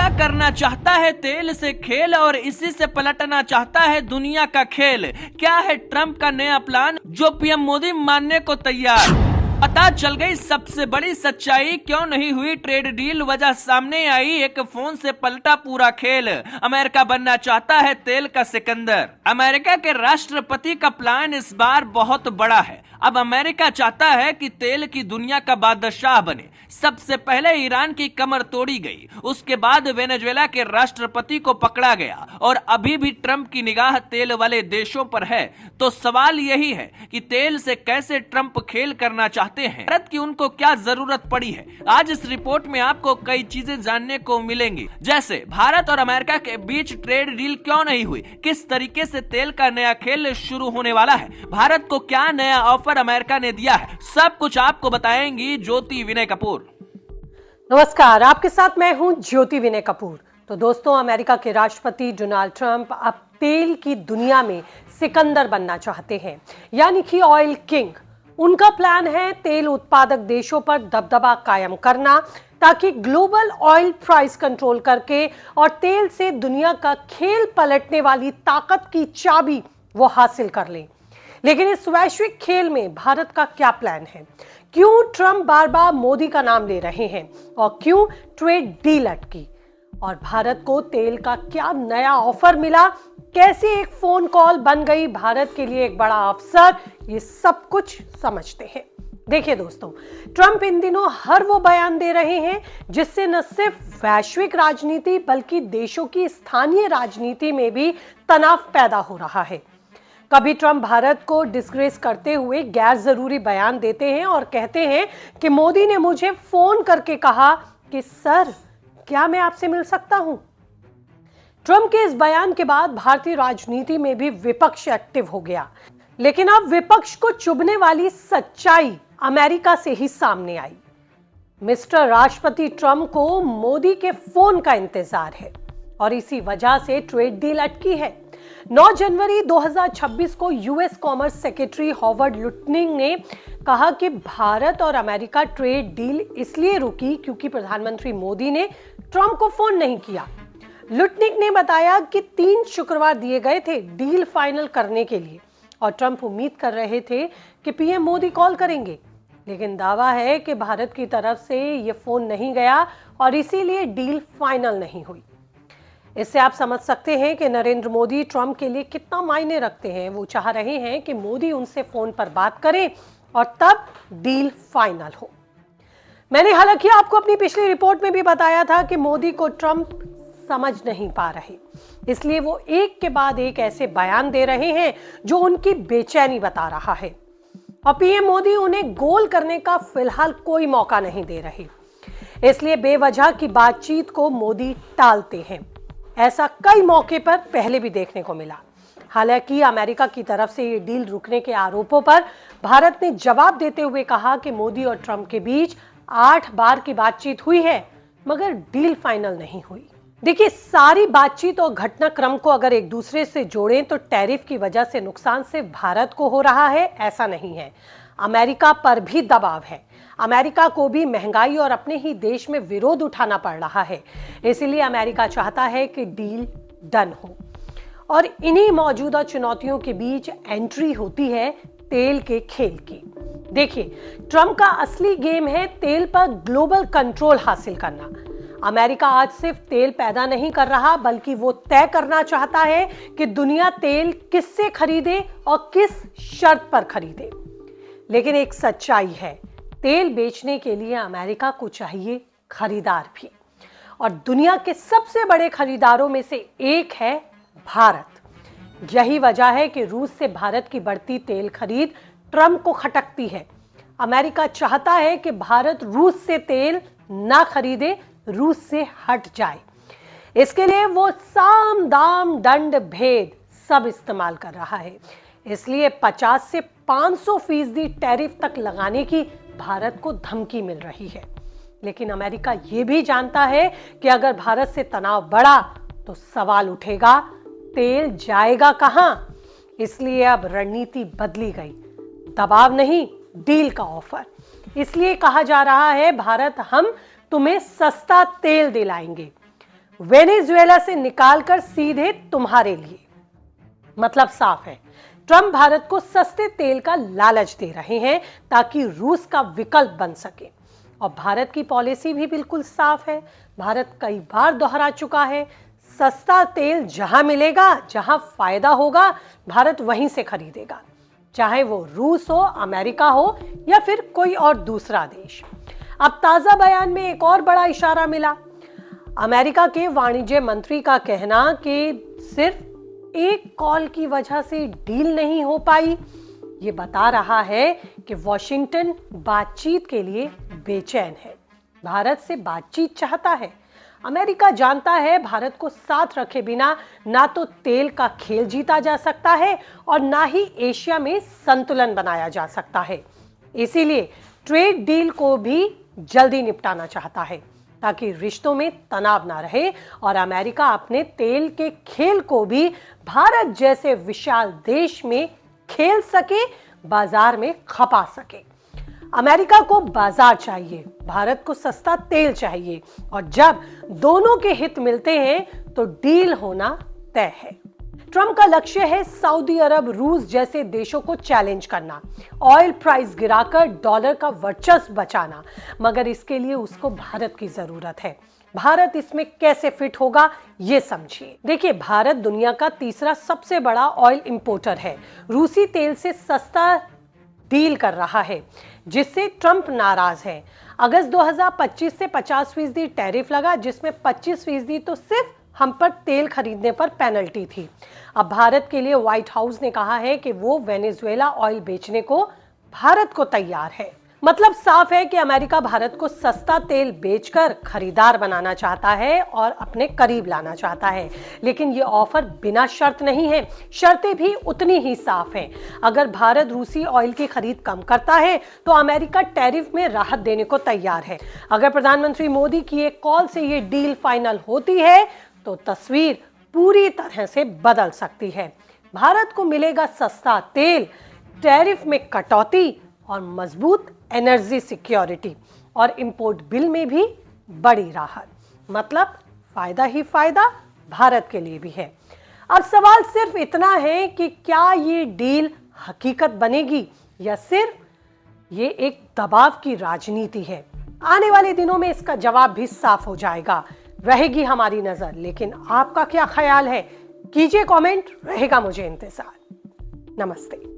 America करना चाहता है तेल से खेल और इसी से पलटना चाहता है दुनिया का खेल। क्या है ट्रंप का नया प्लान जो पीएम मोदी मानने को तैयार? पता चल गई सबसे बड़ी सच्चाई, क्यों नहीं हुई ट्रेड डील, वजह सामने आई, एक फोन से पलटा पूरा खेल। अमेरिका बनना चाहता है तेल का सिकंदर। अमेरिका के राष्ट्रपति का प्लान इस बार बहुत बड़ा है। अब अमेरिका चाहता है कि तेल की दुनिया का बादशाह बने। सबसे पहले ईरान की कमर तोड़ी गई, उसके बाद वेनेजुएला के राष्ट्रपति को पकड़ा गया और अभी भी ट्रंप की निगाह तेल वाले देशों पर है। तो सवाल यही है कि तेल से कैसे ट्रंप खेल करना चाहते हैं, भारत की उनको क्या जरूरत पड़ी है। आज इस रिपोर्ट में आपको कई चीजें जानने को मिलेंगी, जैसे भारत और अमेरिका के बीच ट्रेड डील क्यों नहीं हुई, किस तरीके से तेल का नया खेल शुरू होने वाला है, भारत को क्या नया ऑफर अमेरिका ने दिया है, सब कुछ आपको बताएंगी ज्योति विनय कपूर। नमस्कार, आपके साथ मैं हूं ज्योति विनय कपूर। तो दोस्तों, अमेरिका के राष्ट्रपति डोनाल्ड ट्रंप अब तेल की दुनिया में सिकंदर बनना चाहते हैं, यानी कि ऑयल किंग। उनका प्लान है तेल उत्पादक देशों पर दबदबा कायम करना, ताकि ग्लोबल ऑयल प्राइस कंट्रोल करके और तेल से दुनिया का खेल पलटने वाली ताकत की चाबी वो हासिल कर लें। लेकिन इस वैश्विक खेल में भारत का क्या प्लान है? क्यों ट्रंप बार बार मोदी का नाम ले रहे हैं और क्यों ट्रेड डील अटकी? और भारत को तेल का क्या नया ऑफर मिला? कैसे एक फोन कॉल बन गई भारत के लिए एक बड़ा अवसर? ये सब कुछ समझते हैं। देखिए दोस्तों, ट्रंप इन दिनों हर वो बयान दे रहे हैं जिससे न सिर्फ वैश्विक राजनीति बल्कि देशों की स्थानीय राजनीति में भी तनाव पैदा हो रहा है। कभी ट्रंप भारत को डिस्ग्रेस करते हुए गैर जरूरी बयान देते हैं और कहते हैं कि मोदी ने मुझे फोन करके कहा कि सर, क्या मैं आपसे मिल सकता हूं? ट्रंप के इस बयान के बाद भारतीय राजनीति में भी विपक्ष एक्टिव हो गया। लेकिन अब विपक्ष को चुभने वाली सच्चाई अमेरिका से ही सामने आई। मिस्टर राष्ट्रपति ट्रंप को मोदी के फोन का इंतजार है और इसी वजह से ट्रेड डील अटकी है। 9 जनवरी 2026 को US commerce secretary Howard Lutnick ने कहा कि भारत और अमेरिका ट्रेड डील इसलिए रुकी क्योंकि प्रधानमंत्री मोदी ने ट्रंप को फोन नहीं किया। लुटनिक ने बताया कि 3 शुक्रवार दिए गए थे डील फाइनल करने के लिए और ट्रंप उम्मीद कर रहे थे कि पीएम मोदी कॉल करेंगे। लेकिन दावा है कि भारत की तरफ से ये फोन नहीं गया और इसीलिए डील फाइनल नहीं हुई। इससे आप समझ सकते हैं कि नरेंद्र मोदी ट्रंप के लिए कितना मायने रखते हैं। वो चाह रहे हैं कि मोदी उनसे फोन पर बात करें और तब डील फाइनल हो। मैंने हालांकि आपको अपनी पिछली रिपोर्ट में भी बताया था कि मोदी को ट्रंप समझ नहीं पा रहे, इसलिए वो एक के बाद एक ऐसे बयान दे रहे हैं जो उनकी बेचैनी बता रहा है और पीएम मोदी उन्हें गोल करने का फिलहाल कोई मौका नहीं दे रहे। इसलिए बेवजह की बातचीत को मोदी टालते हैं। ऐसा कई मौके पर पहले भी देखने को मिला। हालांकि अमेरिका की तरफ से ये डील रुकने के आरोपों पर भारत ने जवाब देते हुए कहा कि मोदी और ट्रंप के बीच 8 बार की बातचीत हुई है मगर डील फाइनल नहीं हुई। देखिए, सारी बातचीत और घटनाक्रम को अगर एक दूसरे से जोड़ें तो टैरिफ की वजह से नुकसान सिर्फ भारत को हो रहा है ऐसा नहीं है, अमेरिका पर भी दबाव है। अमेरिका को भी महंगाई और अपने ही देश में विरोध उठाना पड़ रहा है। इसलिए अमेरिका चाहता है कि डील डन हो और इन्हीं मौजूदा चुनौतियों के बीच एंट्री होती है तेल के खेल की। देखिए, ट्रंप का असली गेम है तेल पर ग्लोबल कंट्रोल हासिल करना। अमेरिका आज सिर्फ तेल पैदा नहीं कर रहा बल्कि वो तय करना चाहता है कि दुनिया तेल किससे खरीदे और किस शर्त पर खरीदे। लेकिन एक सच्चाई है, तेल बेचने के लिए अमेरिका को चाहिए खरीदार भी, और दुनिया के सबसे बड़े खरीदारों में से एक है भारत। यही वजह है कि रूस से भारत की बढ़ती तेल खरीद ट्रंप को खटकती है। अमेरिका चाहता है कि भारत रूस से तेल ना खरीदे, रूस से हट जाए। इसके लिए वो साम दाम दंड भेद सब इस्तेमाल कर रहा है। इसलिए 50 से 500% टैरिफ तक लगाने की भारत को धमकी मिल रही है। लेकिन अमेरिका ये भी जानता है कि अगर भारत से तनाव बढ़ा तो सवाल उठेगा, तेल जाएगा कहां? इसलिए अब रणनीति बदली गई, दबाव नहीं, डील का ऑफर। इसलिए कहा जा रहा है, भारत हम तुम्हें सस्ता तेल दिलाएंगे। वेनेजुएला से निकालकर सीधे तुम्हारे लिए। मतलब साफ है, ट्रंप भारत को सस्ते तेल का लालच दे रहे हैं ताकि रूस का विकल्प बन सके। और भारत की पॉलिसी भी बिल्कुल साफ है। भारत कई बार दोहरा चुका है, सस्ता तेल जहां मिलेगा, जहां फायदा होगा, भारत वहीं से खरीदेगा, चाहे वो रूस हो, अमेरिका हो या फिर कोई और दूसरा देश। अब ताजा बयान में एक और बड़ा इशारा मिला। अमेरिका के वाणिज्य मंत्री का कहना कि सिर्फ एक कॉल की वजह से डील नहीं हो पाई, ये बता रहा है कि वॉशिंगटन बातचीत के लिए बेचैन है, भारत से बातचीत चाहता है। अमेरिका जानता है भारत को साथ रखे बिना ना तो तेल का खेल जीता जा सकता है और ना ही एशिया में संतुलन बनाया जा सकता है। इसीलिए ट्रेड डील को भी जल्दी निपटाना चाहता है ताकि रिश्तों में तनाव ना रहे और अमेरिका अपने तेल के खेल को भी भारत जैसे विशाल देश में खेल सके, बाजार में खपा सके। अमेरिका को बाजार चाहिए, भारत को सस्ता तेल चाहिए और जब दोनों के हित मिलते हैं तो डील होना तय है। ट्रंप का लक्ष्य है सऊदी अरब, रूस जैसे देशों को चैलेंज करना, ऑयल प्राइस गिराकर डॉलर का वर्चस्व बचाना, मगर इसके लिए उसको भारत की जरूरत है। भारत इसमें कैसे फिट होगा ये समझिए। देखिए, भारत दुनिया का तीसरा सबसे बड़ा ऑयल इंपोर्टर है, रूसी तेल से सस्ता डील कर रहा है जिससे ट्रंप नाराज है। अगस्त 2025 से 50% टैरिफ लगा, जिसमें 25% तो सिर्फ हम पर तेल खरीदने पर पेनल्टी थी। अब भारत के लिए व्हाइट हाउस ने कहा है कि वो वेनेजुएला ऑयल बेचने को भारत को तैयार है। मतलब साफ है कि अमेरिका भारत को सस्ता तेल बेचकर खरीदार बनाना चाहता है और अपने करीब लाना चाहता है, लेकिन ये ऑफर बिना शर्त नहीं है, शर्तें भी उतनी ही साफ हैं। अगर भारत रूसी ऑयल की खरीद कम करता है तो अमेरिका टैरिफ में राहत देने को तैयार है। अगर प्रधानमंत्री मोदी की एक कॉल से ये डील फाइनल होती है तो तस्वीर पूरी तरह से बदल सकती है। भारत को मिलेगा सस्ता तेल, टैरिफ में कटौती और मजबूत एनर्जी सिक्योरिटी, और इंपोर्ट बिल में भी बड़ी राहत। मतलब फायदा ही फायदा भारत के लिए भी है। अब सवाल सिर्फ इतना है कि क्या ये डील हकीकत बनेगी या सिर्फ ये एक दबाव की राजनीति है। आने वाले दिनों में इसका जवाब भी साफ हो जाएगा, रहेगी हमारी नजर। लेकिन आपका क्या ख्याल है, कीजिए कमेंट, रहेगा मुझे इंतजार। नमस्ते।